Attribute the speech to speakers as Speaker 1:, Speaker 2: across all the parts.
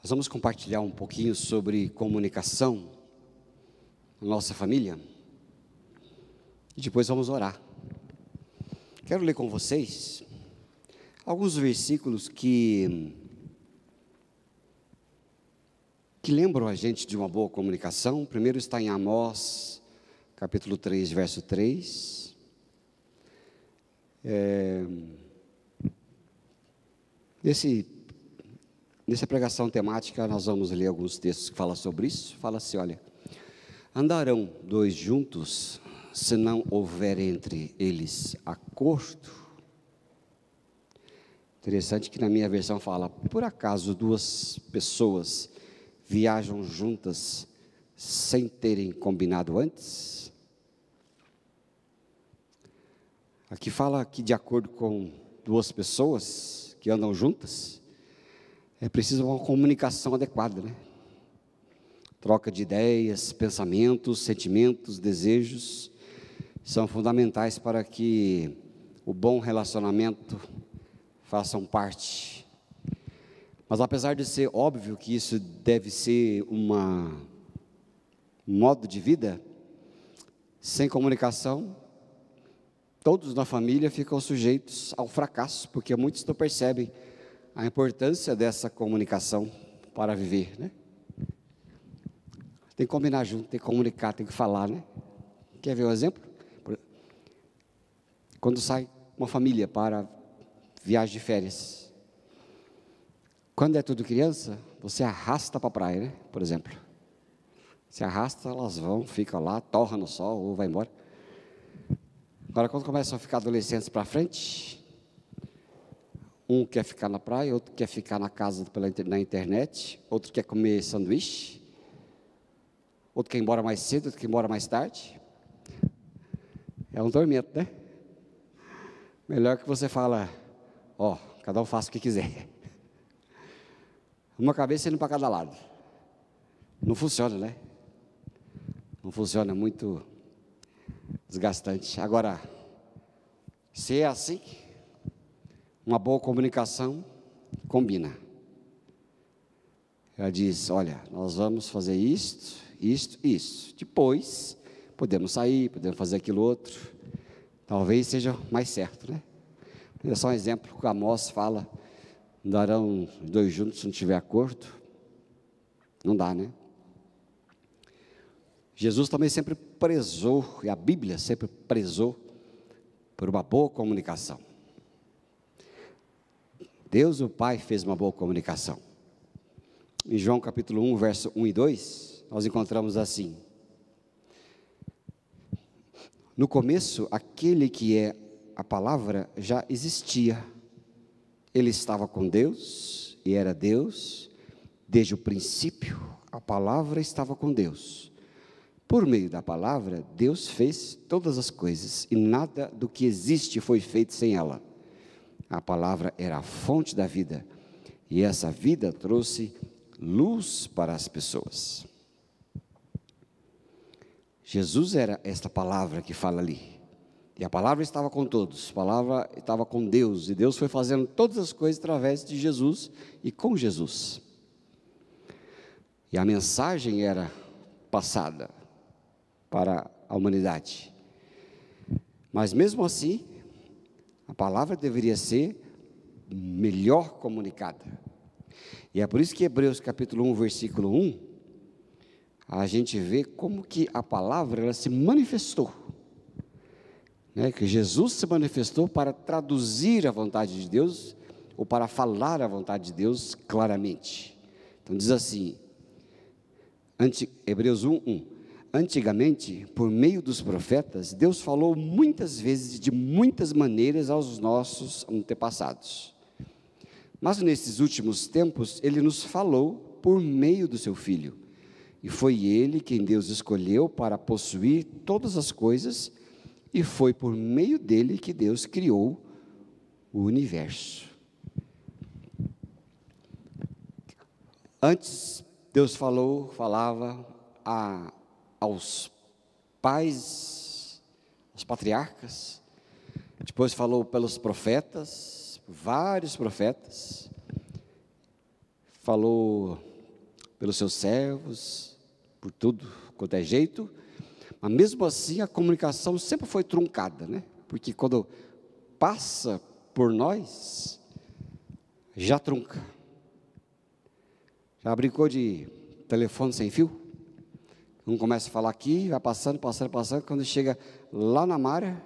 Speaker 1: Nós vamos compartilhar um pouquinho sobre comunicação na nossa família e depois vamos orar. Quero ler com vocês alguns versículos que lembram a gente de uma boa comunicação. O primeiro está em Amós, capítulo 3, verso 3. Nessa pregação temática, nós vamos ler alguns textos que falam sobre isso. Fala assim, olha: andarão dois juntos, se não houver entre eles acordo? Interessante que na minha versão fala: por acaso duas pessoas viajam juntas sem terem combinado antes? Aqui fala que de acordo com duas pessoas que andam juntas, é preciso uma comunicação adequada, né? Troca de ideias, pensamentos, sentimentos, desejos, são fundamentais para que o bom relacionamento façam parte. Mas apesar de ser óbvio que isso deve ser um modo de vida, sem comunicação, todos na família ficam sujeitos ao fracasso, porque muitos não percebem a importância dessa comunicação para viver, né? Tem que combinar junto, tem que comunicar, tem que falar, né? Quer ver um exemplo? Quando sai uma família para viagem de férias, quando é tudo criança, você arrasta para a praia, né? Por exemplo, se arrasta, elas vão, ficam lá, torram no sol ou vai embora. Agora, quando começam a ficar adolescentes para frente, um quer ficar na praia, outro quer ficar na casa na internet, outro quer comer sanduíche, outro quer ir embora mais cedo, outro quer ir embora mais tarde. É um tormento, né? Melhor que você fala, ó, cada um faça o que quiser. Uma cabeça indo para cada lado. Não funciona, né? Não funciona, é muito desgastante. Agora, se é assim, uma boa comunicação combina. Ela diz, olha, nós vamos fazer isto. Depois, podemos sair, podemos fazer aquilo outro. Talvez seja mais certo, né? É só um exemplo que Amós fala: andarão dois juntos se não tiver acordo. Não dá, né? Jesus também sempre prezou, e a Bíblia sempre prezou, por uma boa comunicação. Deus, o Pai, fez uma boa comunicação. Em João capítulo 1, verso 1 e 2, nós encontramos assim: no começo, aquele que é a palavra já existia. Ele estava com Deus e era Deus. Desde o princípio, a palavra estava com Deus. Por meio da palavra, Deus fez todas as coisas, e nada do que existe foi feito sem ela. A palavra era a fonte da vida, e essa vida trouxe luz para as pessoas. Jesus era esta palavra que fala ali, e a palavra estava com todos, a palavra estava com Deus, e Deus foi fazendo todas as coisas através de Jesus e com Jesus. E a mensagem era passada para a humanidade, mas mesmo assim, a palavra deveria ser melhor comunicada. E é por isso que Hebreus capítulo 1, versículo 1, a gente vê como que a palavra ela se manifestou, né? Que Jesus se manifestou para traduzir a vontade de Deus, ou para falar a vontade de Deus claramente. Então diz assim, Hebreus 1, 1. Antigamente, por meio dos profetas, Deus falou muitas vezes, de muitas maneiras, aos nossos antepassados. Mas nesses últimos tempos, Ele nos falou por meio do Seu Filho. E foi Ele quem Deus escolheu para possuir todas as coisas, e foi por meio dele que Deus criou o universo. Antes, Deus falava aos pais, aos patriarcas, depois falou pelos profetas, vários profetas, falou pelos seus servos, por tudo quanto é jeito, mas mesmo assim a comunicação sempre foi truncada, né? Porque quando passa por nós, já trunca. Já brincou de telefone sem fio? Um começa a falar aqui, vai passando, quando chega lá na malha,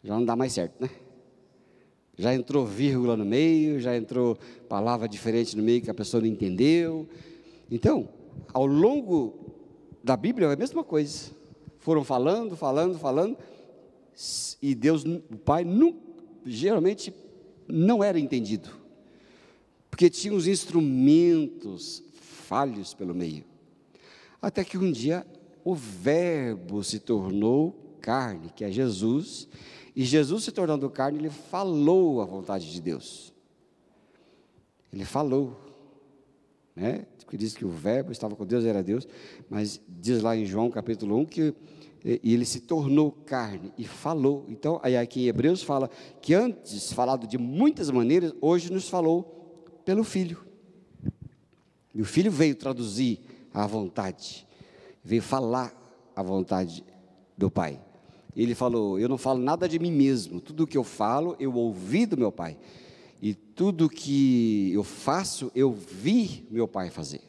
Speaker 1: já não dá mais certo, né? Já entrou vírgula no meio, já entrou palavra diferente no meio que a pessoa não entendeu. Então, ao longo da Bíblia é a mesma coisa. Foram falando, e Deus, o Pai, geralmente não era entendido, porque tinha os instrumentos falhos pelo meio. Até que um dia o Verbo se tornou carne, que é Jesus, e Jesus se tornando carne, ele falou a vontade de Deus. Ele falou, né? Porque diz que o Verbo estava com Deus, era Deus, mas diz lá em João capítulo 1 que ele se tornou carne e falou. Então, aí aqui em Hebreus fala que antes, falado de muitas maneiras, hoje nos falou pelo Filho. E o Filho veio traduzir a vontade, veio falar a vontade do Pai. Ele falou: eu não falo nada de mim mesmo, tudo o que eu falo, eu ouvi do meu Pai, e tudo que eu faço, eu vi meu Pai fazer.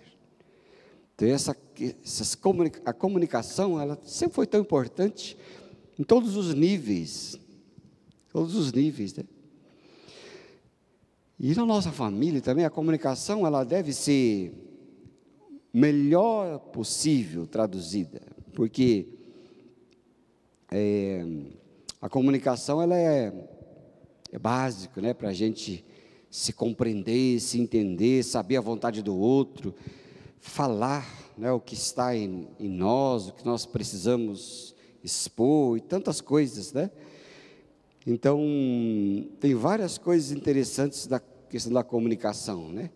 Speaker 1: Então a comunicação, ela sempre foi tão importante, em todos os níveis, né? E na nossa família também, a comunicação, ela deve ser melhor possível traduzida, porque a comunicação ela é básico, né, para a gente se compreender, se entender, saber a vontade do outro, falar, né, o que está em nós, o que nós precisamos expor e tantas coisas, né? Então, tem várias coisas interessantes da questão da comunicação, né?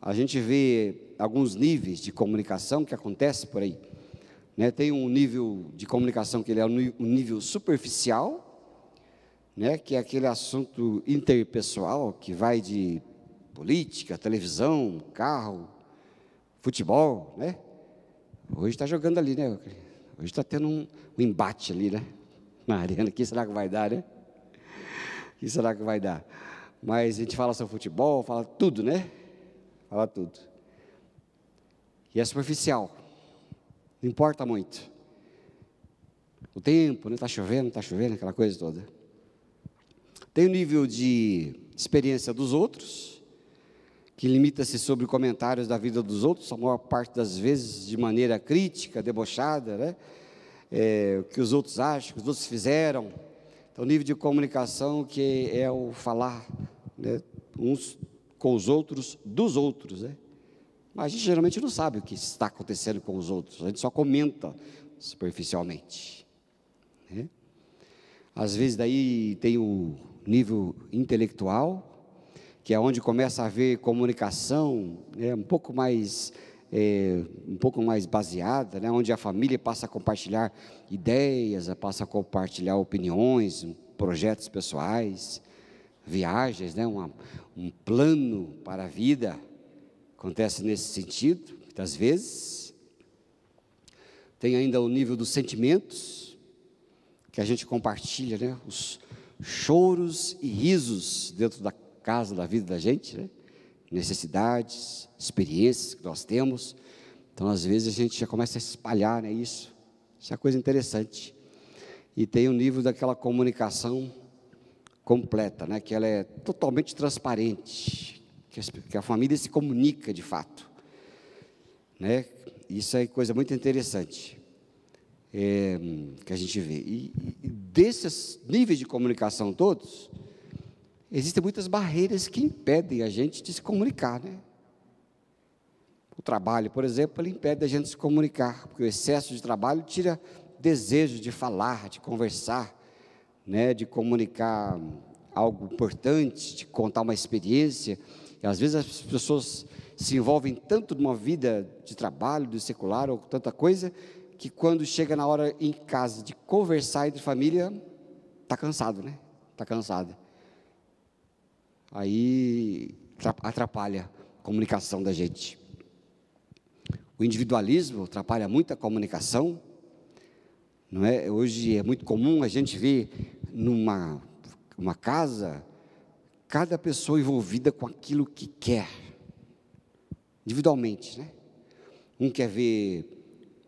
Speaker 1: A gente vê alguns níveis de comunicação que acontece por aí, né? Tem um nível de comunicação que ele é um nível superficial, né? Que é aquele assunto interpessoal que vai de política, televisão, carro, futebol, né? Hoje está jogando ali, né? Hoje está tendo um embate ali, né? Na arena, que será que vai dar, né? Que será que vai dar? Mas a gente fala sobre futebol, fala tudo, né? Fala tudo. E é superficial. Não importa muito. O tempo, né? Está chovendo, aquela coisa toda. Tem o nível de experiência dos outros, que limita-se sobre comentários da vida dos outros, a maior parte das vezes de maneira crítica, debochada, né? O que os outros acham, o que os outros fizeram. Então, o nível de comunicação que é o falar, né, uns com os outros, dos outros, né? Mas a gente geralmente não sabe o que está acontecendo com os outros, a gente só comenta superficialmente, né? Às vezes daí tem o nível intelectual, que é onde começa a haver comunicação, né, um pouco mais baseada, né, onde a família passa a compartilhar ideias, passa a compartilhar opiniões, projetos pessoais, viagens, né, um plano para a vida, acontece nesse sentido, muitas vezes. Tem ainda o nível dos sentimentos, que a gente compartilha, né, os choros e risos dentro da casa, da vida da gente, né, necessidades, experiências que nós temos. Então, às vezes, a gente já começa a espalhar, né, isso é coisa interessante. E tem o nível daquela comunicação completa, né, que ela é totalmente transparente, que a família se comunica de fato, né? Isso é coisa muito interessante, que a gente vê. E desses níveis de comunicação todos, existem muitas barreiras que impedem a gente de se comunicar, né? O trabalho, por exemplo, ele impede a gente se comunicar, porque o excesso de trabalho tira desejo de falar, de conversar, né? De comunicar algo importante, de contar uma experiência. E às vezes as pessoas se envolvem tanto numa vida de trabalho, de secular, ou tanta coisa, que quando chega na hora em casa de conversar entre família, está cansado, né? Está cansado. Aí atrapalha comunicação da gente. O individualismo atrapalha muito a comunicação, não é? Hoje é muito comum a gente ver numa casa, cada pessoa envolvida com aquilo que quer, individualmente, né? Um quer ver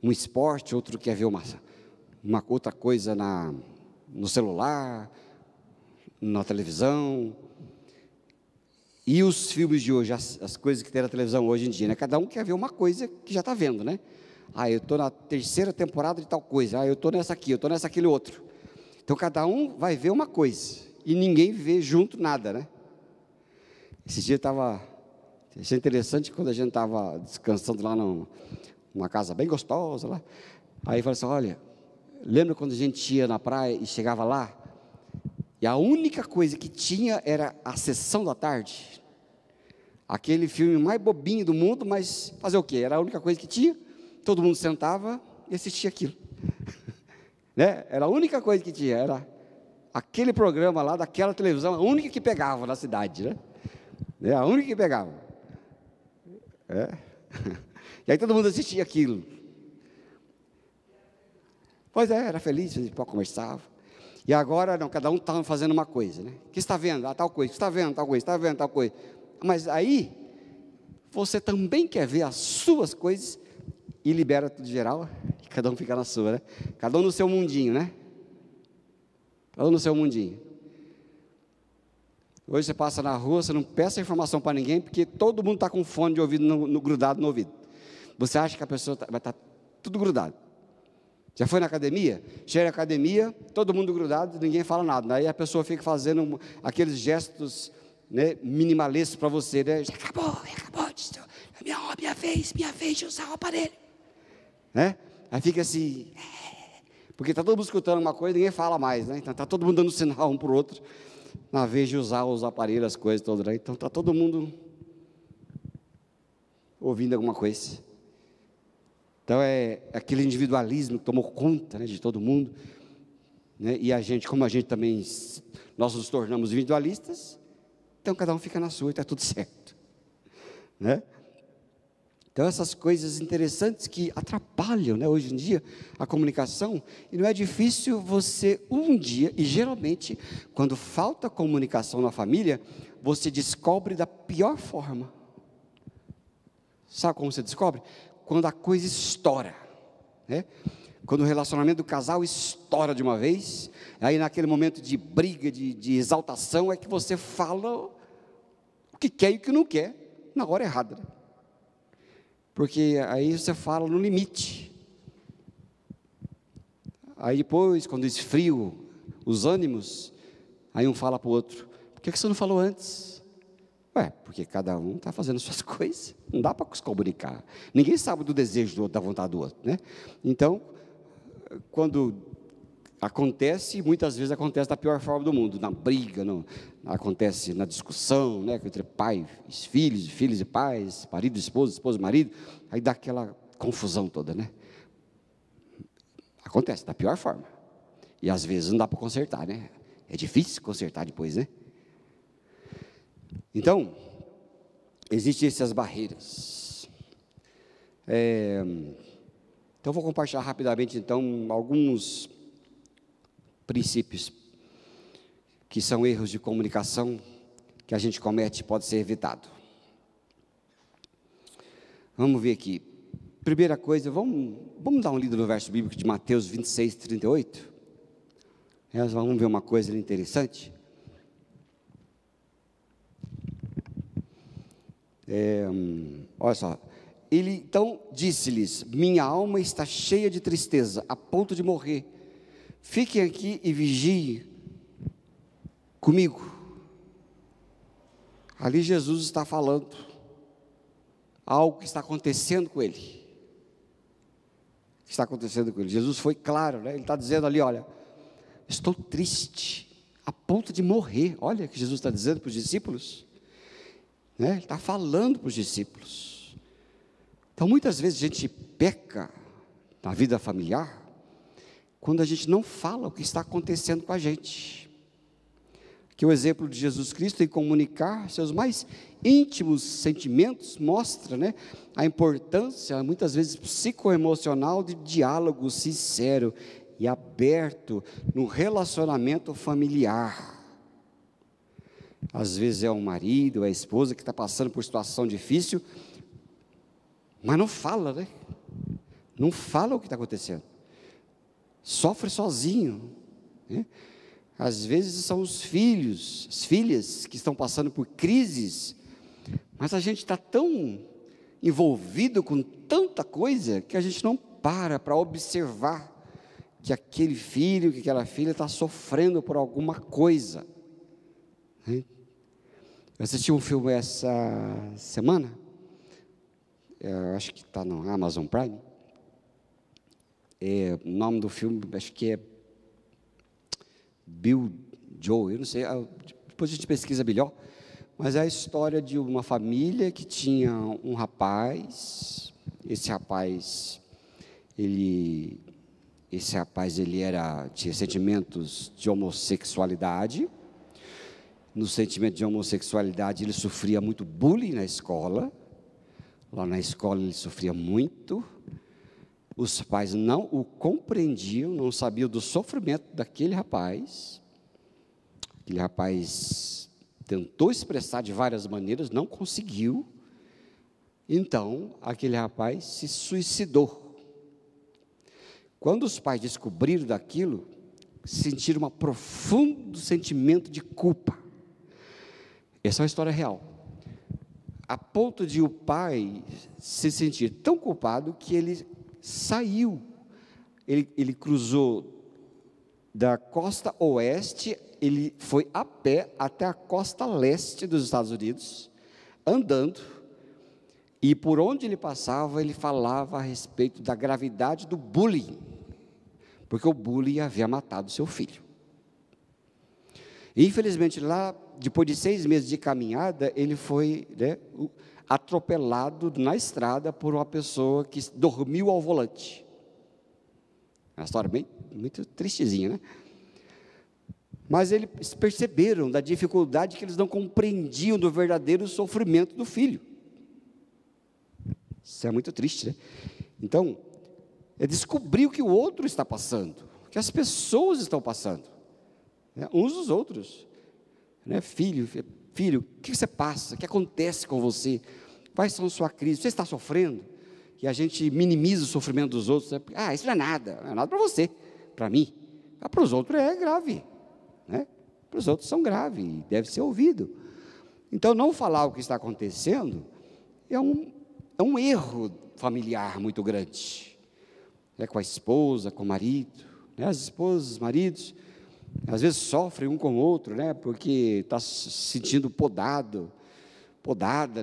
Speaker 1: um esporte, outro quer ver uma outra coisa no celular, na televisão. E os filmes de hoje, as coisas que tem na televisão hoje em dia, né? Cada um quer ver uma coisa que já está vendo, né? Eu estou na 3ª temporada de tal coisa, eu estou nessa aqui, eu estou nessa aquele outro. Então, cada um vai ver uma coisa, e ninguém vê junto nada, né? Esse dia achei interessante, quando a gente estava descansando lá numa casa bem gostosa lá, aí falou assim, olha, lembra quando a gente ia na praia e chegava lá, e a única coisa que tinha era a sessão da tarde, aquele filme mais bobinho do mundo, mas fazer o quê? Era a única coisa que tinha, todo mundo sentava e assistia aquilo, né? Era a única coisa que tinha, era aquele programa lá, daquela televisão, a única que pegava na cidade, né? A única que pegava, e aí todo mundo assistia aquilo, pois era feliz, conversava. E agora não, cada um está fazendo uma coisa, né? O que está vendo? Tal coisa, está vendo tal coisa, está vendo tal coisa. Mas aí, você também quer ver as suas coisas e libera tudo geral, e cada um fica na sua, né? Cada um no seu mundinho, né? Cada um no seu mundinho. Hoje você passa na rua, você não peça informação para ninguém, porque todo mundo está com fone de ouvido grudado no ouvido. Você acha que a pessoa vai estar tudo grudado. Já foi na academia? Chega na academia, todo mundo grudado, ninguém fala nada. Aí a pessoa fica fazendo aqueles gestos, né, minimalistas para você, né? Já acabou, minha vez de usar o aparelho. Né? Aí fica assim, porque está todo mundo escutando uma coisa, ninguém fala mais, né? Então está todo mundo dando sinal um para o outro, na vez de usar os aparelhos, as coisas todas, né? Então está todo mundo ouvindo alguma coisa. Então é aquele individualismo que tomou conta, né, de todo mundo, né? E a gente, como a gente também, nós nos tornamos individualistas, então cada um fica na sua e está tudo certo, né? Então essas coisas interessantes que atrapalham, né, hoje em dia a comunicação, e não é difícil você um dia, e geralmente quando falta comunicação na família, você descobre da pior forma. Sabe como você descobre? Quando a coisa estoura, né? Quando o relacionamento do casal estoura de uma vez, aí naquele momento de briga, de exaltação, é que você fala o que quer e o que não quer, na hora errada, né? Porque aí você fala no limite. Aí depois, quando esfria os ânimos, aí um fala para o outro, por que você não falou antes? Porque cada um está fazendo suas coisas, não dá para se comunicar, ninguém sabe do desejo do outro, da vontade do outro, né? Então, quando acontece, muitas vezes acontece da pior forma do mundo, na briga, acontece na discussão, né, entre pai e filhos e pais, marido e esposa e marido, aí dá aquela confusão toda, né? Acontece da pior forma, e às vezes não dá para consertar, né? É difícil consertar depois, né? Então, existem essas barreiras. Então, vou compartilhar rapidamente, então, alguns princípios que são erros de comunicação que a gente comete e pode ser evitado. Vamos ver aqui. Primeira coisa, vamos dar um lido no verso bíblico de Mateus 26, 38. Nós vamos ver uma coisa interessante. Olha só, ele então disse-lhes, minha alma está cheia de tristeza, a ponto de morrer, fiquem aqui e vigiem comigo. Ali Jesus está falando algo que está acontecendo com ele, Jesus foi claro, né? Ele está dizendo ali, olha, estou triste, a ponto de morrer. Olha o que Jesus está dizendo para os discípulos, né? Ele está falando para os discípulos. Então muitas vezes a gente peca na vida familiar quando a gente não fala o que está acontecendo com a gente, que o exemplo de Jesus Cristo em comunicar seus mais íntimos sentimentos mostra, né, a importância, muitas vezes psicoemocional, de diálogo sincero e aberto no relacionamento familiar. Às vezes é o marido, é a esposa que está passando por situação difícil, mas não fala, né? Não fala o que está acontecendo. Sofre sozinho, né? Às vezes são os filhos, as filhas que estão passando por crises, mas a gente está tão envolvido com tanta coisa que a gente não para observar que aquele filho, que aquela filha está sofrendo por alguma coisa. Eu assisti um filme essa semana, eu acho que está no Amazon Prime. O nome do filme, acho que é Bill Joe, eu não sei, depois a gente pesquisa melhor, mas é a história de uma família que tinha um rapaz. Esse rapaz tinha sentimentos de homossexualidade. No sentimento de homossexualidade, ele sofria muito bullying na escola. Lá na escola ele sofria muito. Os pais não o compreendiam, não sabiam do sofrimento daquele rapaz. Aquele rapaz tentou expressar de várias maneiras, não conseguiu. Então, aquele rapaz se suicidou. Quando os pais descobriram daquilo, sentiram um profundo sentimento de culpa. Essa é uma história real. A ponto de o pai se sentir tão culpado que ele saiu. Ele cruzou da costa oeste, ele foi a pé até a costa leste dos Estados Unidos, andando, e por onde ele passava, ele falava a respeito da gravidade do bullying, porque o bullying havia matado seu filho. E, infelizmente, lá, depois de 6 meses de caminhada, ele foi, né, atropelado na estrada por uma pessoa que dormiu ao volante. Uma história bem, muito tristezinha, né? Mas eles perceberam da dificuldade que eles não compreendiam do verdadeiro sofrimento do filho. Isso é muito triste, né? Então, é descobrir o que o outro está passando, o que as pessoas estão passando, né? Uns dos outros, né? Filho, o que você passa? O que acontece com você? Quais são a sua crise? Você está sofrendo? E a gente minimiza o sofrimento dos outros, né? Isso não é nada para você, para mim. Para os outros é grave, né? Para os outros são graves, deve ser ouvido. Então, não falar o que está acontecendo é um erro familiar muito grande, né? Com a esposa, com o marido, né? As esposas, os maridos, às vezes sofrem um com o outro, né? Porque está se sentindo podada,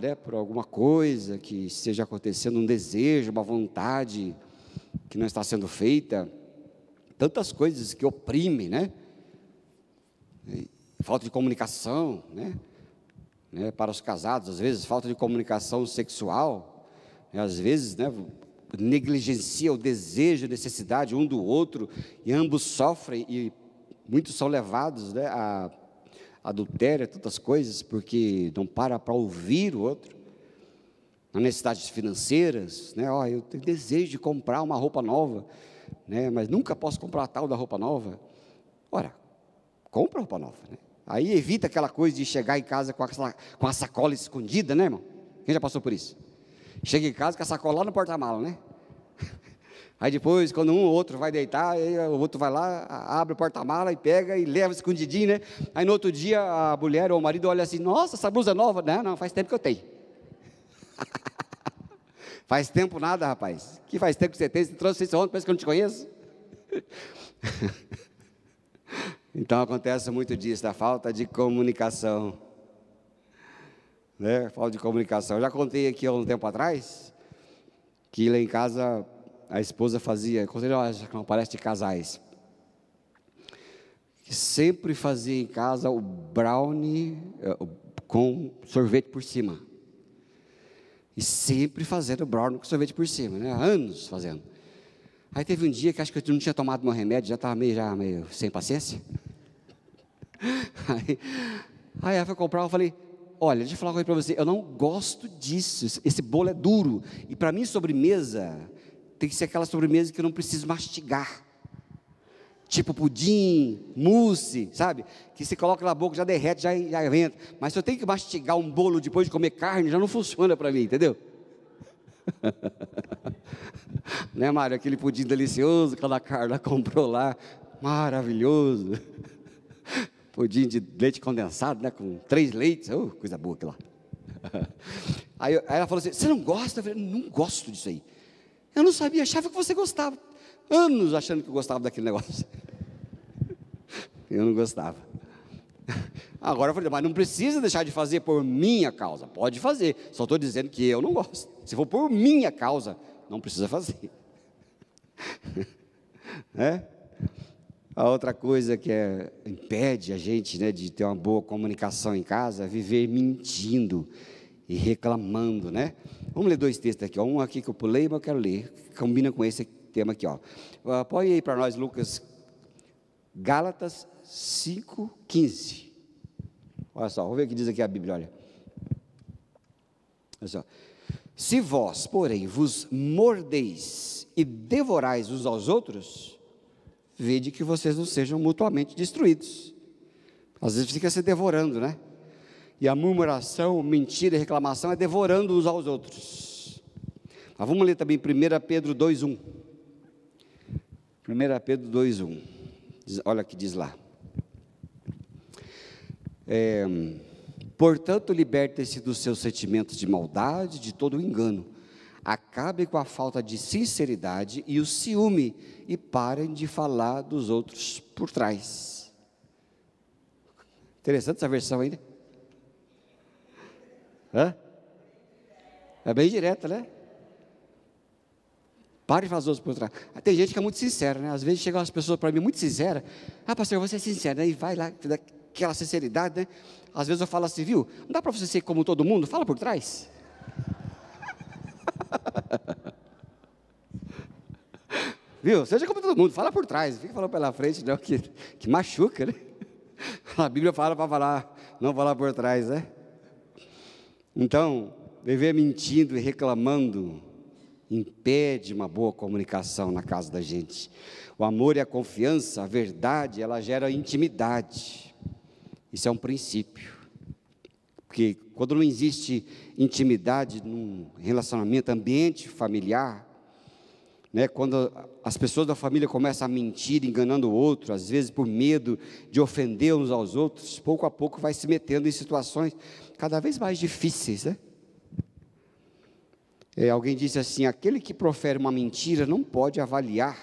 Speaker 1: né? Por alguma coisa que esteja acontecendo, um desejo, uma vontade que não está sendo feita. Tantas coisas que oprimem, né? Falta de comunicação, né? Para os casados, às vezes, falta de comunicação sexual, né? Às vezes, né, negligencia o desejo, a necessidade um do outro, e ambos sofrem, e muitos são levados, né, a adultério, a tantas coisas, porque não para ouvir o outro. Nas necessidades financeiras, né? Eu tenho desejo de comprar uma roupa nova, né, mas nunca posso comprar a tal da roupa nova. Ora, compra roupa nova, né? Aí evita aquela coisa de chegar em casa com a sacola escondida, né, irmão? Quem já passou por isso? Chega em casa com a sacola lá no porta-mala, né? Aí depois, quando um ou outro vai deitar, aí o outro vai lá, abre o porta-mala e pega e leva escondidinho, né? Aí no outro dia a mulher ou o marido olha assim: nossa, essa blusa nova. Não, faz tempo que eu tenho. Faz tempo nada, rapaz. Que faz tempo que você tem? Você trouxe isso ontem, parece que eu não te conheço. Então acontece muito disso, da falta de comunicação, né? Falta de comunicação. Eu já contei aqui há um tempo atrás que lá em casa a esposa fazia, contei uma palestra de casais, que sempre fazia em casa o brownie com sorvete por cima. E sempre fazendo o brownie com sorvete por cima, né? Há anos fazendo. Aí teve um dia que acho que eu não tinha tomado meu remédio, já estava meio sem paciência. Aí, aí ela foi comprar, eu falei, olha, deixa eu falar uma coisa para você, eu não gosto disso, esse bolo é duro, e para mim sobremesa, tem que ser aquela sobremesa que eu não preciso mastigar, tipo pudim, mousse, sabe, que você coloca na boca, já derrete, já entra, mas se eu tenho que mastigar um bolo depois de comer carne, já não funciona para mim, entendeu? Né, Mário, aquele pudim delicioso que a Carla comprou lá, maravilhoso, pudim de leite condensado, né, com 3 leites, coisa boa aquilo lá. Aí ela falou assim, você não gosta? Eu falei, não gosto disso aí. Eu não sabia, achava que você gostava. Anos achando que eu gostava daquele negócio. Eu não gostava. Agora eu falei, mas não precisa deixar de fazer por minha causa. Pode fazer, só estou dizendo que eu não gosto. Se for por minha causa, não precisa fazer. É? A outra coisa que impede a gente, né, de ter uma boa comunicação em casa é viver mentindo e reclamando, né? Vamos ler 2 textos aqui, ó. Um aqui que eu pulei, mas eu quero ler, combina com esse tema aqui, ó. Põe aí para nós, Lucas, Gálatas 5:15. Olha só, vamos ver o que diz aqui a Bíblia, olha. Olha só. Se vós, porém, vos mordeis e devorais uns aos outros, vede que vocês não sejam mutuamente destruídos. Às vezes fica se devorando, né? E a murmuração, mentira e reclamação é devorando uns aos outros. Mas vamos ler também 1 Pedro 2:1. 1 Pedro 2:1. Olha o que diz lá. Portanto, libertem-se dos seus sentimentos de maldade, de todo o engano. Acabem com a falta de sinceridade e o ciúme, e parem de falar dos outros por trás. Interessante essa versão aí, né? É bem direta, né? Pare de falar dos outros por trás. Tem gente que é muito sincera, né? Às vezes chegam as pessoas para mim muito sinceras. Pastor, você é sincero, né? E vai lá, aquela sinceridade, né? Às vezes eu falo assim, viu? Não dá para você ser como todo mundo? Fala por trás. Viu? Seja como todo mundo, fala por trás. Fica falando pela frente, não, que machuca, né? A Bíblia fala para falar, não falar por trás, né? Então, viver mentindo e reclamando impede uma boa comunicação na casa da gente. O amor e a confiança, a verdade, ela gera intimidade. Isso é um princípio. Porque quando não existe intimidade num relacionamento, ambiente familiar, né, quando as pessoas da família começam a mentir, enganando o outro, às vezes por medo de ofender uns aos outros, pouco a pouco vai se metendo em situações cada vez mais difíceis, né? Alguém disse assim, aquele que profere uma mentira não pode avaliar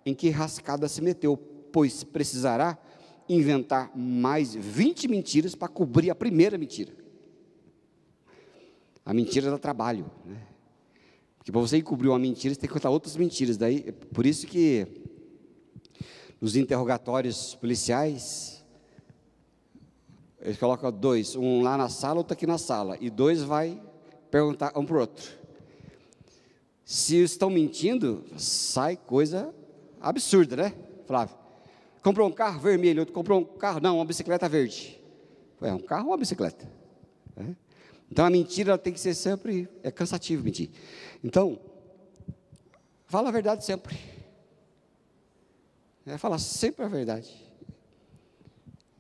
Speaker 1: em que rascada se meteu, pois precisará inventar mais 20 mentiras para cobrir a primeira mentira. A mentira dá trabalho, né? Porque para você encobrir uma mentira, você tem que contar outras mentiras. Daí, por isso que nos interrogatórios policiais, eles colocam 2, um lá na sala, outro aqui na sala, e 2 vai perguntar um para o outro. Se estão mentindo, sai coisa absurda, né, Flávio? Comprou um carro vermelho, outro comprou um carro, não, uma bicicleta verde. Um carro ou uma bicicleta? Então a mentira ela tem que ser sempre, é cansativo mentir. Então, fala a verdade sempre. Fala sempre a verdade.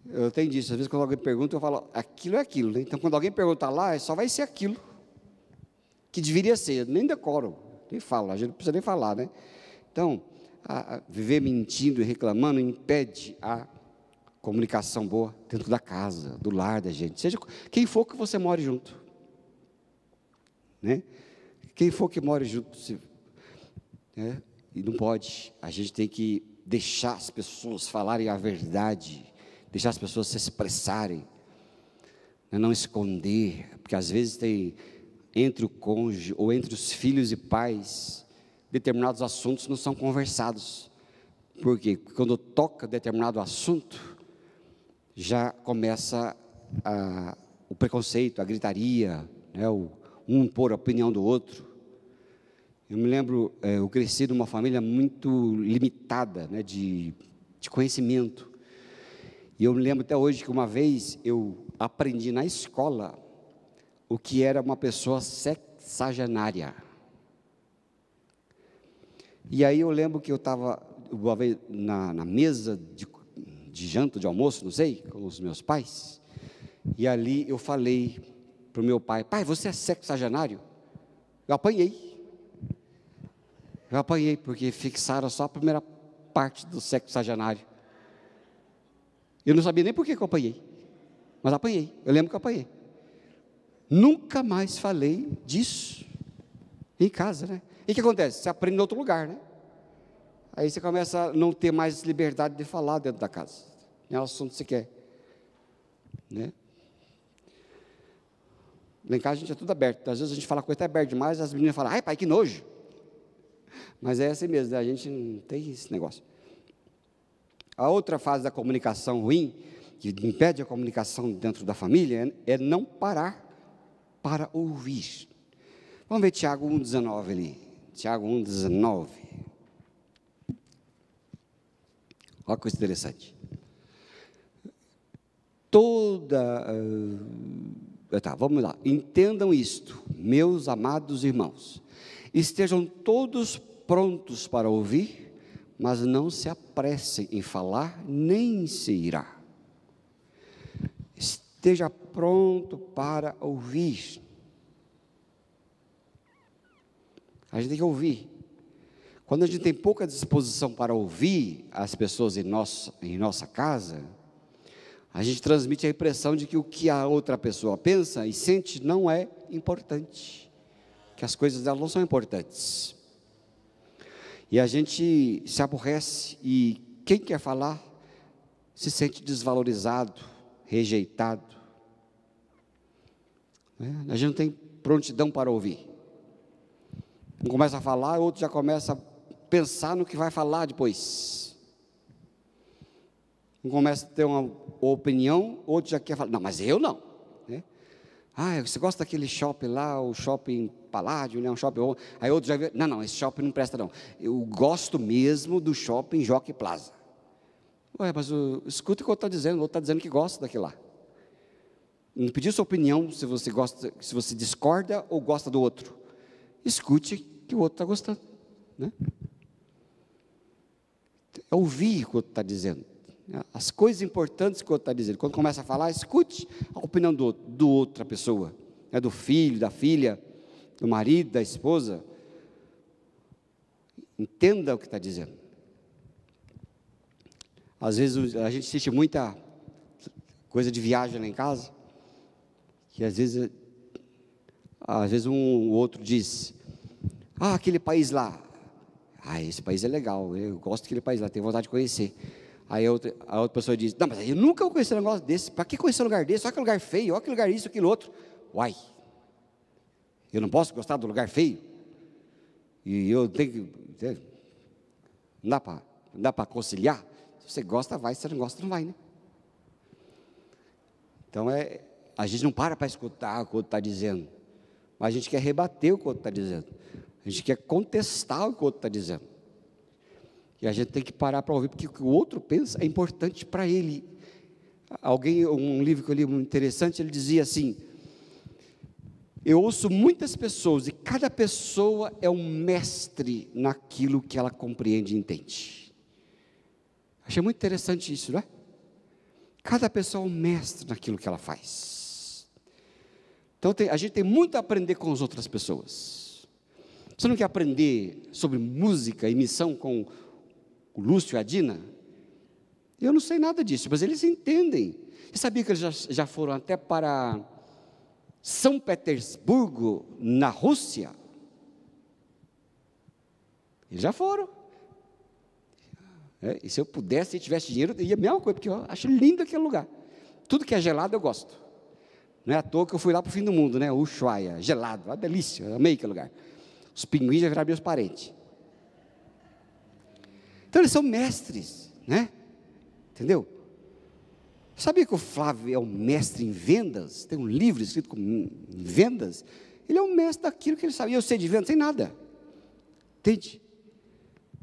Speaker 1: Eu tenho disso, às vezes quando alguém pergunta, eu falo, aquilo é aquilo, né? Então quando alguém perguntar lá, só vai ser aquilo que deveria ser, nem decoro. Nem fala, a gente não precisa nem falar, né? Então, viver mentindo e reclamando impede a comunicação boa dentro da casa, do lar da gente. Seja quem for que você more junto, né? Quem for que more junto, né? E não pode. A gente tem que deixar as pessoas falarem a verdade, deixar as pessoas se expressarem, né? Não esconder, porque às vezes tem entre o cônjuge ou entre os filhos e pais, determinados assuntos não são conversados, porque quando toca determinado assunto, já começa o preconceito, a gritaria, né, um pôr a opinião do outro. Eu me lembro, eu cresci numa família muito limitada, né, de conhecimento, E eu me lembro até hoje que uma vez eu aprendi na escola o que era uma pessoa sexagenária. E aí eu lembro que eu estava uma vez na mesa de janta, de almoço, não sei, com os meus pais, e ali eu falei para o meu pai: pai, você é sexagenário? Eu apanhei, porque fixaram só a primeira parte do sexagenário. Eu não sabia nem por que eu apanhei, mas apanhei, eu lembro que eu apanhei. Nunca mais falei disso em casa, né? E o que acontece? Você aprende em outro lugar, né? Aí você começa a não ter mais liberdade de falar dentro da casa, é o assunto que você quer, né? Lá em casa a gente é tudo aberto, às vezes a gente fala coisa até aberta demais, as meninas falam: ai pai, que nojo. Mas é assim mesmo, né? A gente não tem esse negócio. A outra fase da comunicação ruim, que impede a comunicação dentro da família, é não parar para ouvir. Vamos ver Tiago 1,19 ali. Tiago 1,19. Olha que coisa interessante. Vamos lá. Entendam isto, meus amados irmãos. Estejam todos prontos para ouvir, mas não se apressem em falar, nem se irá. Esteja pronto para ouvir. A gente tem que ouvir. Quando a gente tem pouca disposição para ouvir as pessoas em nossa casa, a gente transmite a impressão de que o que a outra pessoa pensa e sente não é importante, que as coisas dela não são importantes. E a gente se aborrece, e quem quer falar se sente desvalorizado, rejeitado, né? A gente não tem prontidão para ouvir. Um começa a falar, o outro já começa a pensar no que vai falar depois. Um começa a ter uma opinião, outro já quer falar: não, mas eu não, né? Ah, você gosta daquele shopping lá, o shopping Paládio, né? Um shopping. Aí outro já vê: não, esse shopping não presta não. Eu gosto mesmo do shopping Jockey Plaza. Ué, mas escuta o que o outro está dizendo. O outro está dizendo que gosta daquilo lá. Não pediu sua opinião se você gosta, se você discorda ou gosta do outro. Escute que o outro está gostando, né? É ouvir o que o outro está dizendo, as coisas importantes que o outro está dizendo. Quando começa a falar, escute a opinião do outra pessoa, né? Do filho, da filha, do marido, da esposa. Entenda o que está dizendo. Às vezes a gente assiste muita coisa de viagem lá em casa, que às vezes o outro diz: ah, aquele país lá, esse país é legal, eu gosto daquele país lá, tenho vontade de conhecer. Aí a outra pessoa diz: não, mas eu nunca vou conhecer um negócio desse, para que conhecer um lugar desse? Olha que lugar feio, olha que lugar isso, aquilo outro. Uai, eu não posso gostar do lugar feio? E eu tenho que, não dá para conciliar? Se você gosta, vai, se você não gosta, não vai, né? Então a gente não para escutar o que o outro está dizendo, mas a gente quer rebater o que o outro está dizendo, a gente quer contestar o que o outro está dizendo, e a gente tem que parar para ouvir, porque o que o outro pensa é importante para ele. Um livro que eu li muito interessante, ele dizia assim: eu ouço muitas pessoas, e cada pessoa é um mestre naquilo que ela compreende e entende. Achei muito interessante isso, não é? Cada pessoa é um mestre naquilo que ela faz. Então a gente tem muito a aprender com as outras pessoas. Você não quer aprender sobre música e missão com o Lúcio e a Dina? Eu não sei nada disso, mas eles entendem. Você sabia que eles já foram até para São Petersburgo, na Rússia? Eles já foram. E se eu pudesse, se tivesse dinheiro, eu ia a mesma coisa, porque eu acho lindo aquele lugar. Tudo que é gelado eu gosto. Não é à toa que eu fui lá para o fim do mundo, né? Ushuaia, gelado, uma delícia, eu amei aquele lugar. Os pinguins já viraram meus parentes. Então eles são mestres, né? Entendeu? Sabia que o Flávio é um mestre em vendas? Tem um livro escrito com vendas. Ele é um mestre daquilo que ele sabe. E eu sei de vendas, sem nada. Entende?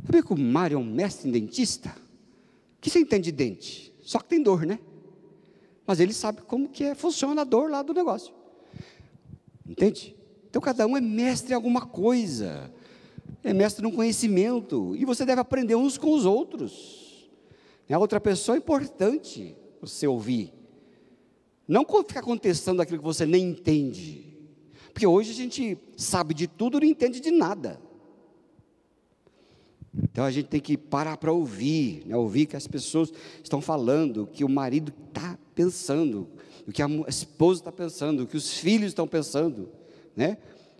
Speaker 1: Sabia que o Mário é um mestre em dentista? O que você entende de dente? Só que tem dor, né? Mas ele sabe como que funciona a dor lá do negócio. Entende? Então cada um é mestre em alguma coisa. É mestre num conhecimento. E você deve aprender uns com os outros. A outra pessoa é importante você ouvir. Não ficar contestando aquilo que você nem entende. Porque hoje a gente sabe de tudo e não entende de nada. Então a gente tem que parar para ouvir, né? Ouvir o que as pessoas estão falando, o que o marido está pensando, o que a esposa está pensando, o que os filhos estão pensando, né?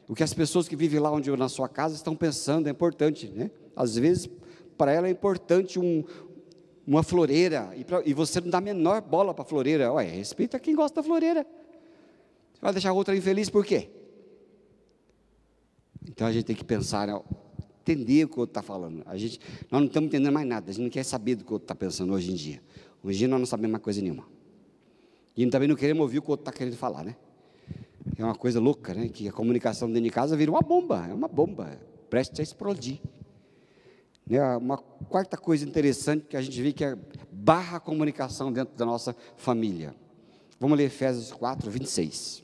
Speaker 1: O que as pessoas que vivem lá onde na sua casa estão pensando, é importante, né? Às vezes para ela é importante uma floreira, e você não dá a menor bola para a floreira. Ué, respeita quem gosta da floreira. Você vai deixar a outra infeliz por quê? Então a gente tem que pensar, entender o que o outro está falando. Nós não estamos entendendo mais nada, a gente não quer saber do que o outro está pensando hoje em dia. Hoje em dia nós não sabemos mais coisa nenhuma. E também não queremos ouvir o que o outro está querendo falar, né? É uma coisa louca, né? Que a comunicação dentro de casa vira uma bomba, é uma bomba, prestes a explodir. Uma quarta coisa interessante que a gente vê que é barra a comunicação dentro da nossa família. Vamos ler Efésios 4, 26.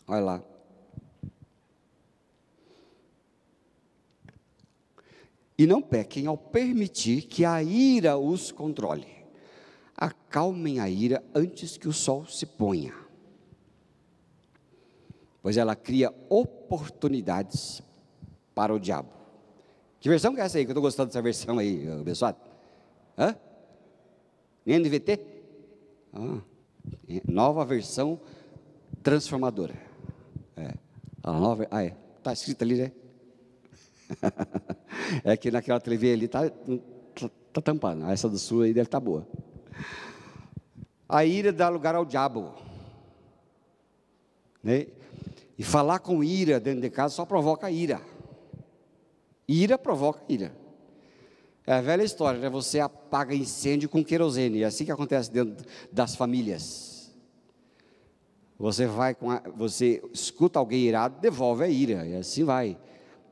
Speaker 1: Olha lá. E não pequem ao permitir que a ira os controle. Acalmem a ira antes que o sol se ponha, pois ela cria oportunidades para o diabo. Que versão que é essa aí? Que eu estou gostando dessa versão aí, abençoado? NVT? Nova versão transformadora. Está escrito ali, né? É que naquela TV ali está tampando. Essa do sul aí deve estar boa. A ira dá lugar ao diabo, né? E falar com ira dentro de casa só provoca ira. Ira provoca ira. É a velha história, né? Você apaga incêndio com querosene. É assim que acontece dentro das famílias. Você escuta alguém irado, devolve a ira, e assim vai.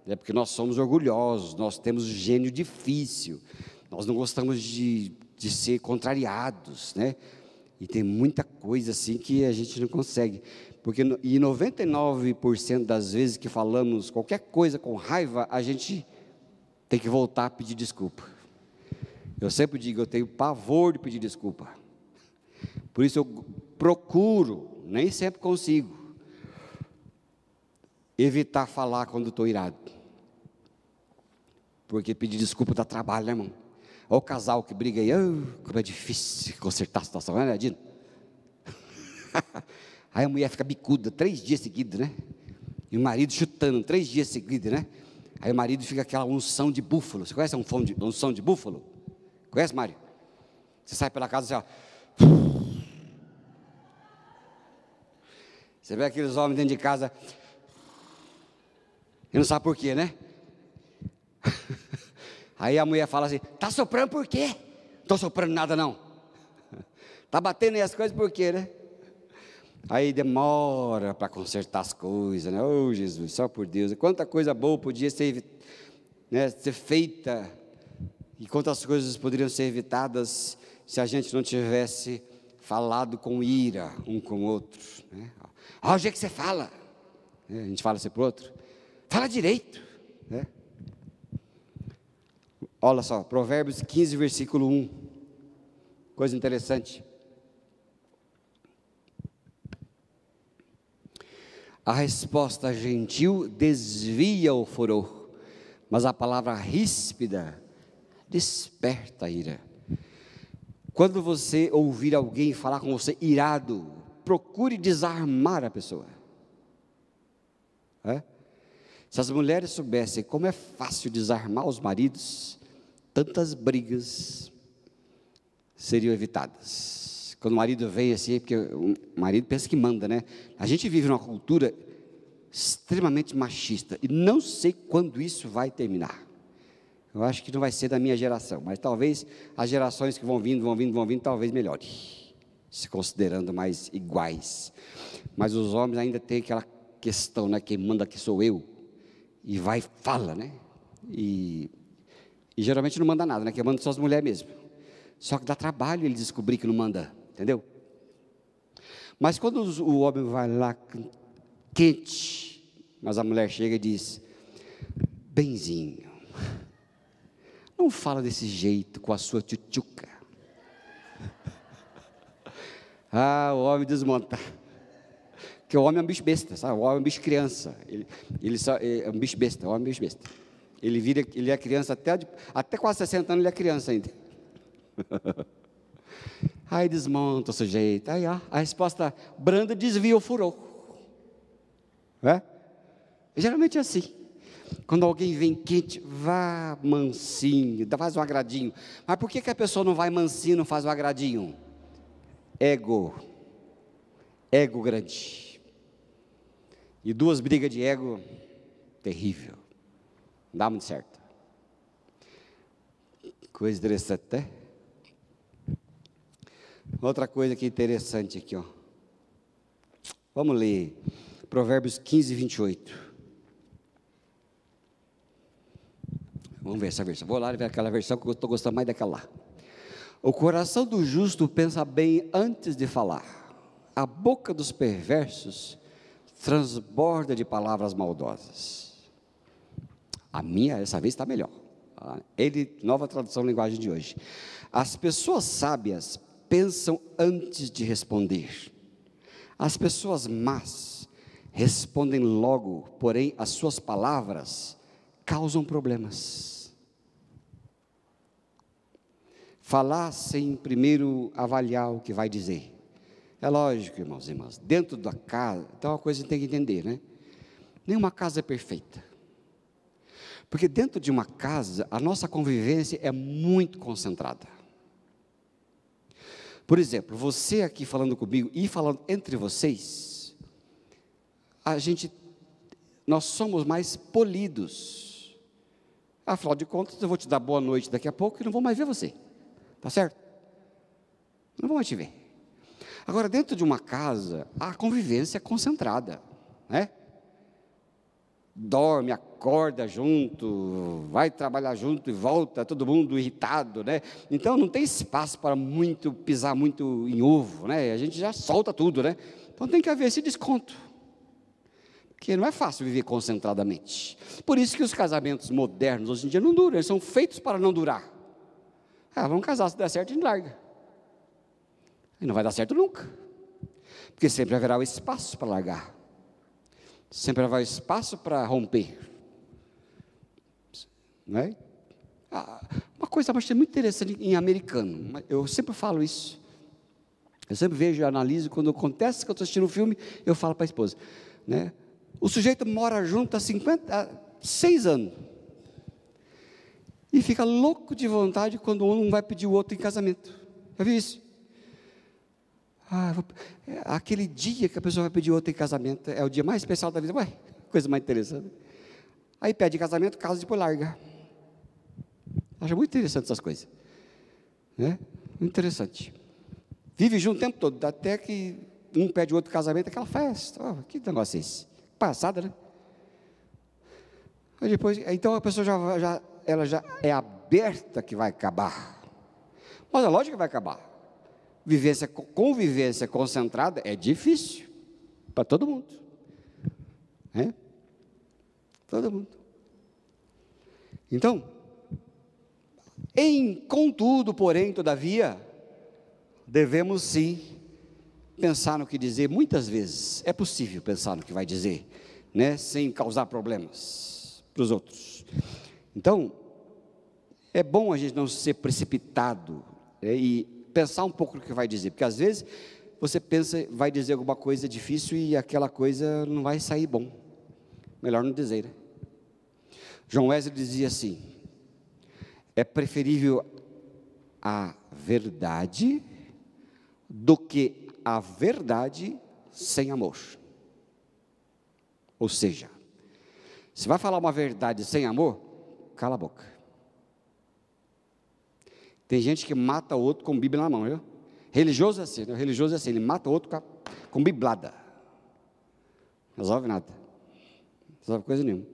Speaker 1: É porque nós somos orgulhosos, nós temos gênio difícil, nós não gostamos de ser contrariados, né? E tem muita coisa assim que a gente não consegue, porque 99% das vezes que falamos qualquer coisa com raiva, a gente tem que voltar a pedir desculpa. Eu sempre digo, eu tenho pavor de pedir desculpa, por isso eu procuro, nem sempre consigo, evitar falar quando estou irado, porque pedir desculpa dá trabalho, né, irmão? Olha o casal que briga aí, como é difícil consertar a situação, não é, Dino? Aí a mulher fica bicuda 3 dias seguidos, né? E o marido chutando 3 dias seguidos, né? Aí o marido fica aquela unção de búfalo. Você conhece a unção de búfalo? Conhece, Mário? Você sai pela casa assim, ó. Você vê aqueles homens dentro de casa e não sabe por quê, né? Aí a mulher fala assim, está soprando por quê? Não estou soprando nada não. Está batendo aí as coisas por quê, né? Aí demora para consertar as coisas, né? Oh Jesus, só por Deus, quanta coisa boa podia ser, né, ser feita, e quantas coisas poderiam ser evitadas se a gente não tivesse falado com ira um com o outro, né? Olha o jeito que você fala, né? A gente fala assim para o outro, fala direito, né? Olha só, Provérbios 15, versículo 1, coisa interessante. A resposta gentil desvia o furor, mas a palavra ríspida desperta a ira. Quando você ouvir alguém falar com você irado, procure desarmar a pessoa. Se as mulheres soubessem como é fácil desarmar os maridos, tantas brigas seriam evitadas. Quando o marido vem assim, porque o marido pensa que manda, né? A gente vive numa cultura extremamente machista, e não sei quando isso vai terminar. Eu acho que não vai ser da minha geração, mas talvez as gerações que vão vindo, talvez melhore, se considerando mais iguais. Mas os homens ainda têm aquela questão, né? Quem manda aqui sou eu, e vai e fala, né? E geralmente não manda nada, né? Quem manda são as mulheres mesmo. Só que dá trabalho ele descobrir que não manda, entendeu? Mas quando o homem vai lá quente, mas a mulher chega e diz: benzinho, não fala desse jeito com a sua tchutchuca. O homem desmonta. Porque o homem é um bicho besta, sabe? O homem é um bicho criança. Ele é um bicho besta, o homem é um bicho besta. Ele é criança até quase 60 anos, ele é criança ainda. Aí desmonta o sujeito. Aí a resposta branda desvia o furor. Né? Geralmente é assim. Quando alguém vem quente, vá mansinho, faz um agradinho. Mas por que a pessoa não vai mansinho, não faz um agradinho? Ego grande. E 2 brigas de ego, terrível. Não dá muito certo. Coisa interessante, né? Outra coisa que interessante aqui, ó. Vamos ler Provérbios 15, 28. Vamos ver essa versão. Vou lá ver aquela versão que eu estou gostando mais daquela lá. O coração do justo pensa bem antes de falar. A boca dos perversos transborda de palavras maldosas. A minha, essa vez, está melhor. Nova tradução linguagem de hoje. As pessoas sábias pensam antes de responder. As pessoas más respondem logo, porém as suas palavras causam problemas. Falar sem primeiro avaliar o que vai dizer. É lógico, irmãos e irmãs, dentro da casa, então uma coisa que tem que entender, né? Nenhuma casa é perfeita. Porque dentro de uma casa, a nossa convivência é muito concentrada. Por exemplo, você aqui falando comigo e falando entre vocês, nós somos mais polidos. Afinal de contas, eu vou te dar boa noite daqui a pouco e não vou mais ver você. Tá certo? Não vou mais te ver. Agora, dentro de uma casa, a convivência é concentrada, né? Dorme, acorda junto, vai trabalhar junto e volta, todo mundo irritado, né? Então, não tem espaço para pisar muito em ovo, né? A gente já solta tudo, né? Então, tem que haver esse desconto. Porque não é fácil viver concentradamente. Por isso que os casamentos modernos, hoje em dia, não duram, eles são feitos para não durar. Vamos casar, se der certo, a gente larga. E não vai dar certo nunca. Porque sempre haverá o espaço para largar. Sempre haverá o espaço para romper. Não é? Uma coisa muito interessante em americano, eu sempre falo isso. Eu sempre vejo e analiso, quando acontece que eu estou assistindo um filme, eu falo para a esposa, né? O sujeito mora junto há 6 anos. E fica louco de vontade quando um vai pedir o outro em casamento. Já viu isso? Aquele dia que a pessoa vai pedir o outro em casamento é o dia mais especial da vida. Coisa mais interessante. Aí pede casamento, casa e depois larga. Acho muito interessante essas coisas. Né? Muito interessante. Vive junto o tempo todo, até que um pede o outro casamento, aquela festa. Que negócio é esse? Passada, né? Aí depois, então a pessoa ela já é aberta que vai acabar. Mas é lógico que vai acabar. Convivência concentrada é difícil para todo mundo. Todo mundo. Então, contudo, porém, todavia, devemos sim pensar no que dizer. Muitas vezes é possível pensar no que vai dizer, né, sem causar problemas para os outros. Então, é bom a gente não ser precipitado, né, e pensar um pouco no que vai dizer, porque às vezes você pensa, vai dizer alguma coisa difícil e aquela coisa não vai sair bom. Melhor não dizer, né? John Wesley dizia assim: é preferível a verdade do que a verdade sem amor. Ou seja, se vai falar uma verdade sem amor, cala a boca. Tem gente que mata o outro com Bíblia na mão, viu? Religioso é assim, né? Religioso é assim, ele mata o outro com biblada. Não resolve nada. Não resolve coisa nenhuma.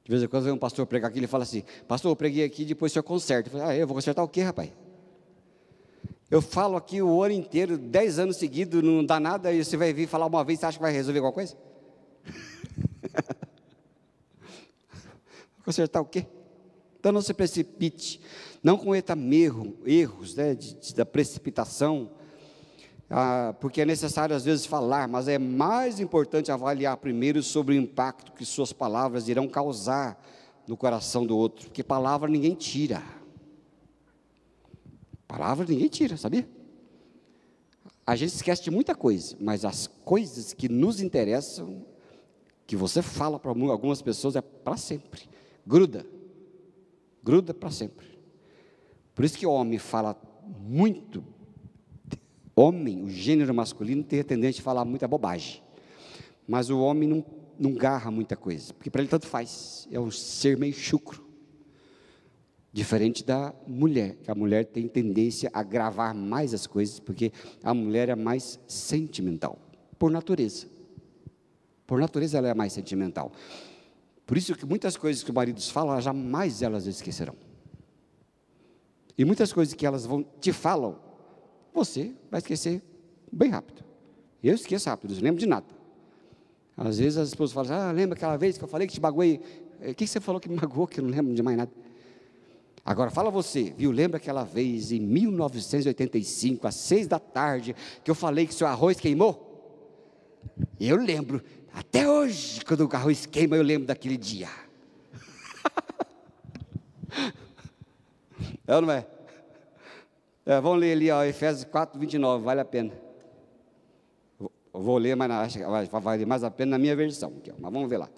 Speaker 1: De vez em quando vem um pastor pregar aqui, ele fala assim: pastor, eu preguei aqui, depois o senhor conserta. Eu falei: eu vou consertar o quê, rapaz? Eu falo aqui o ano inteiro, 10 anos seguidos, não dá nada, e você vai vir falar uma vez, você acha que vai resolver alguma coisa? Consertar o quê? Então não se precipite, não cometa erros, né, da precipitação, porque é necessário às vezes falar, mas é mais importante avaliar primeiro sobre o impacto que suas palavras irão causar no coração do outro, porque palavra ninguém tira. Palavra ninguém tira, sabia? A gente esquece de muita coisa, mas as coisas que nos interessam, que você fala para algumas pessoas, é para sempre. Gruda para sempre. Por isso que o homem fala muito. Homem, o gênero masculino, tem a tendência de falar muita bobagem. Mas o homem não garra muita coisa, porque para ele tanto faz. É um ser meio chucro. Diferente da mulher, que a mulher tem tendência a gravar mais as coisas, porque a mulher é mais sentimental, por natureza. Por natureza ela é mais sentimental. Por isso que muitas coisas que os maridos falam, jamais elas esquecerão. E muitas coisas que elas te falam, você vai esquecer bem rápido. Eu esqueço rápido, não lembro de nada. Às vezes as esposas falam assim: lembra aquela vez que eu falei que te magoei? O que você falou que me magoou, que eu não lembro de mais nada? Agora fala você, viu? Lembra aquela vez em 1985, às 6 da tarde, que eu falei que seu arroz queimou? Eu lembro, até hoje, quando o arroz queima, eu lembro daquele dia. É ou não é? Vamos ler ali, ó, Efésios 4, 29, vale a pena. Eu vou ler, mas acho que vai valer mais a pena na minha versão, aqui, ó, mas vamos ver lá.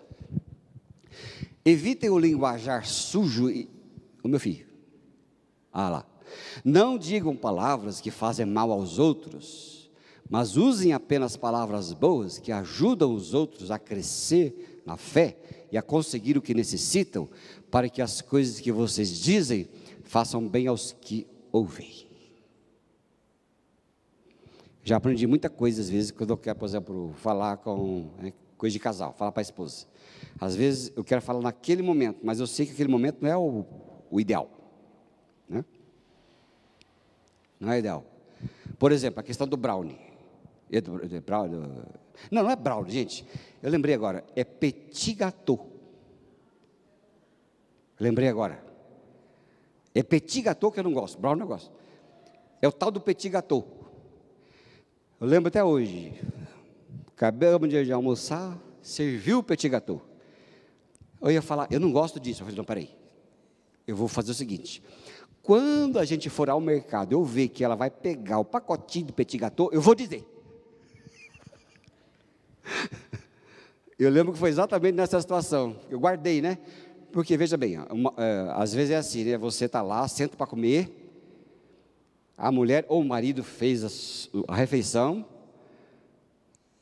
Speaker 1: Evitem o linguajar sujo o meu filho, lá. Não digam palavras que fazem mal aos outros, mas usem apenas palavras boas que ajudam os outros a crescer na fé e a conseguir o que necessitam, para que as coisas que vocês dizem façam bem aos que ouvem. Já aprendi muita coisa, às vezes, quando eu quero, por exemplo, falar coisa de casal, falar para a esposa. Às vezes eu quero falar naquele momento, mas eu sei que aquele momento não é o ideal, né? Não é ideal. Por exemplo, a questão do brownie. Não é brownie, gente. Eu lembrei agora, é petit gâteau. Lembrei agora. É petit gâteau que eu não gosto, brownie eu gosto. É o tal do petit gâteau. Eu lembro até hoje. Acabamos de almoçar, serviu o petit gâteau. Eu ia falar, eu não gosto disso. Eu falei, não, peraí. Eu vou fazer o seguinte: quando a gente for ao mercado, eu ver que ela vai pegar o pacotinho do petit gâteau, eu vou dizer. Eu lembro que foi exatamente nessa situação. Eu guardei, né? Porque, veja bem, às vezes é assim, né? Você está lá, senta para comer, a mulher ou o marido fez a refeição,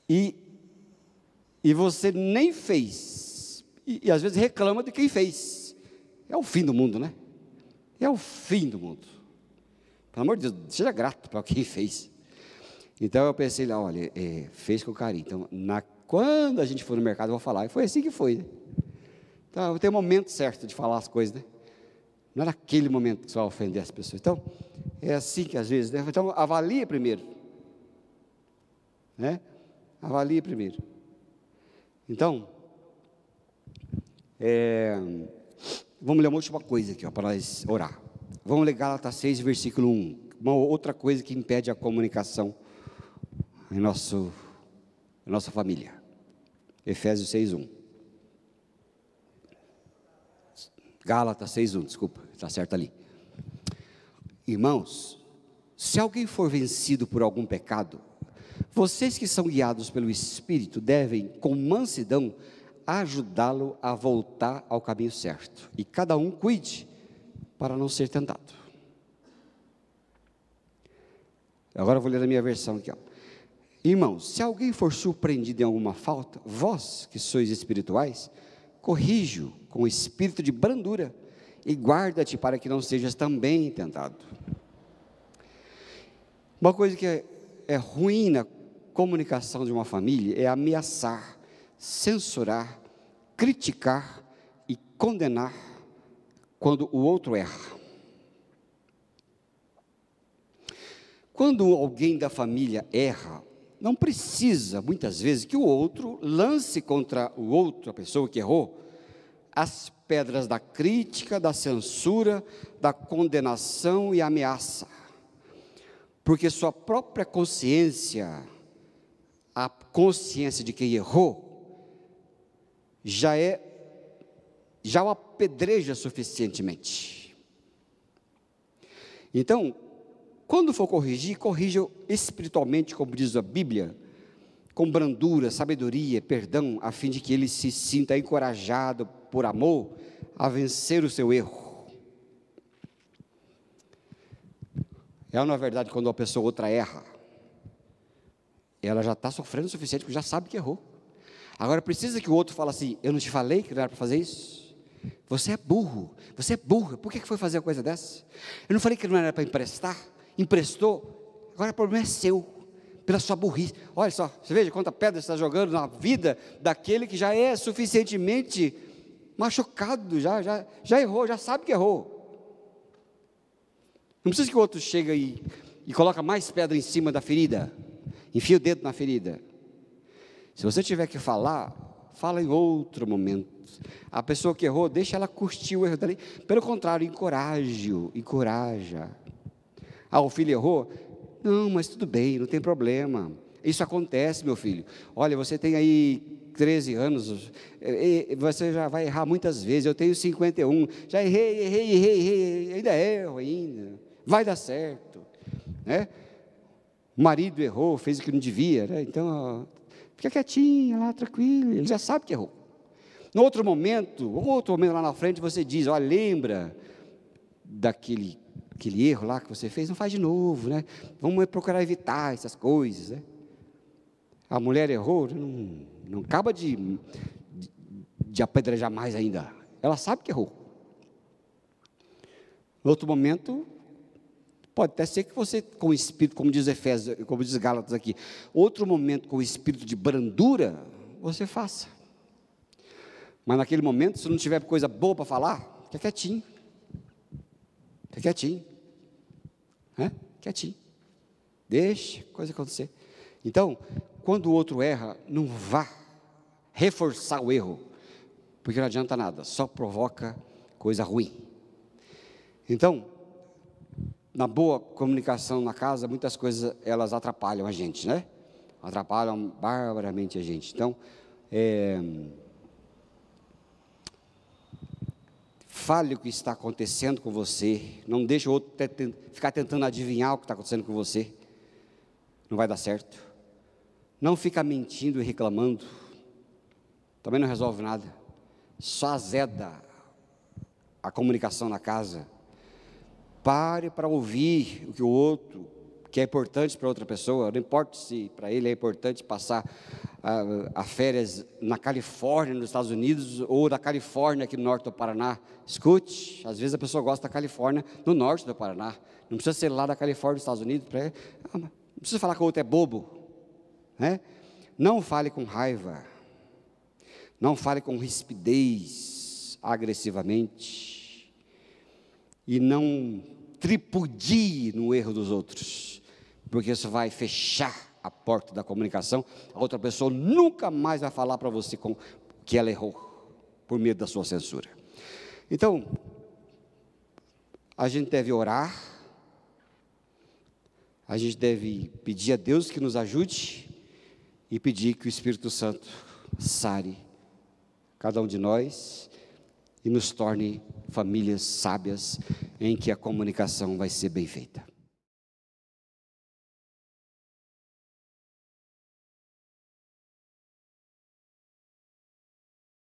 Speaker 1: e você nem fez, e às vezes reclama de quem fez. É o fim do mundo, né? É o fim do mundo. Pelo amor de Deus, seja grato para quem fez. Então eu pensei lá, olha, fez com carinho. Então, quando a gente for no mercado, eu vou falar. E foi assim que foi, né? Então, tem um momento certo de falar as coisas, né? Não é naquele momento que você vai ofender as pessoas. Então, é assim que às vezes, né? Então, avalie primeiro. Né? Avalie primeiro. Então, vamos ler uma última coisa aqui, ó, para nós orar. Vamos ler Gálatas 6, versículo 1. Uma outra coisa que impede a comunicação em nossa família. Efésios 6, 1. Gálatas 6, 1, desculpa, está certo ali. Irmãos, se alguém for vencido por algum pecado, vocês que são guiados pelo Espírito devem, com mansidão, ajudá-lo a voltar ao caminho certo. E cada um cuide para não ser tentado. Agora eu vou ler a minha versão aqui, ó. Irmãos, se alguém for surpreendido em alguma falta, vós que sois espirituais, corrige-o com espírito de brandura e guarda-te para que não sejas também tentado. Uma coisa que é ruim na comunicação de uma família é ameaçar, censurar, criticar e condenar quando o outro erra. Quando alguém da família erra, não precisa, muitas vezes, que o outro lance contra o outro, a pessoa que errou, as pedras da crítica, da censura, da condenação e ameaça. Porque sua própria consciência, a consciência de quem errou, já o apedreja suficientemente. Então, quando for corrigir, corrija espiritualmente, como diz a Bíblia, com brandura, sabedoria, perdão, a fim de que ele se sinta encorajado por amor a vencer o seu erro. É na verdade, quando uma pessoa outra erra, ela já está sofrendo o suficiente, porque já sabe que errou. Agora precisa que o outro fale assim: eu não te falei que não era para fazer isso? Você é burro, você é burra, por que foi fazer uma coisa dessa? Eu não falei que não era para emprestar? Emprestou, agora o problema é seu, pela sua burrice. Olha só, você veja quanta pedra você está jogando na vida daquele que já é suficientemente machucado, já errou, já sabe que errou. Não precisa que o outro chegue e coloque mais pedra em cima da ferida, enfia o dedo na ferida. Se você tiver que falar, fala em outro momento. A pessoa que errou, deixa ela curtir o erro dali. Pelo contrário, encoraja. O filho errou? Não, mas tudo bem, não tem problema. Isso acontece, meu filho. Olha, você tem aí 13 anos, você já vai errar muitas vezes. Eu tenho 51, já errei, ainda erro ainda. Vai dar certo, né? O marido errou, fez o que não devia, né? Então, fica quietinho lá, tranquilo, ele já sabe que errou. No outro momento lá na frente, você diz: olha, lembra daquele erro lá que você fez, não faz de novo, né? Vamos procurar evitar essas coisas, né? A mulher errou, não acaba de apedrejar mais ainda, ela sabe que errou. No outro momento, pode até ser que você, com o espírito, como diz Efésios, como diz Gálatas aqui, outro momento com o espírito de brandura, você faça. Mas naquele momento, se não tiver coisa boa para falar, fica quietinho. Fica quietinho. Quietinho. Deixa a coisa acontecer. Então, quando o outro erra, não vá reforçar o erro, porque não adianta nada, só provoca coisa ruim. Então, na boa comunicação na casa, muitas coisas elas atrapalham a gente, né? Atrapalham barbaramente a gente. Então, fale o que está acontecendo com você, não deixe o outro ficar tentando adivinhar o que está acontecendo com você, não vai dar certo. Não fica mentindo e reclamando, também não resolve nada, só azeda a comunicação na casa. Pare para ouvir o que o outro, que é importante para outra pessoa, não importa se para ele é importante passar a férias na Califórnia, nos Estados Unidos, ou na Califórnia, aqui no norte do Paraná. Escute, às vezes a pessoa gosta da Califórnia, no norte do Paraná, não precisa ser lá da Califórnia, dos Estados Unidos, não precisa falar que o outro é bobo, né? Não fale com raiva, não fale com rispidez, agressivamente, e não tripudie no erro dos outros, porque isso vai fechar a porta da comunicação. A outra pessoa nunca mais vai falar para você que ela errou, por medo da sua censura. Então, a gente deve orar, a gente deve pedir a Deus que nos ajude, e pedir que o Espírito Santo sare cada um de nós, e nos torne famílias sábias, em que a comunicação vai ser bem feita.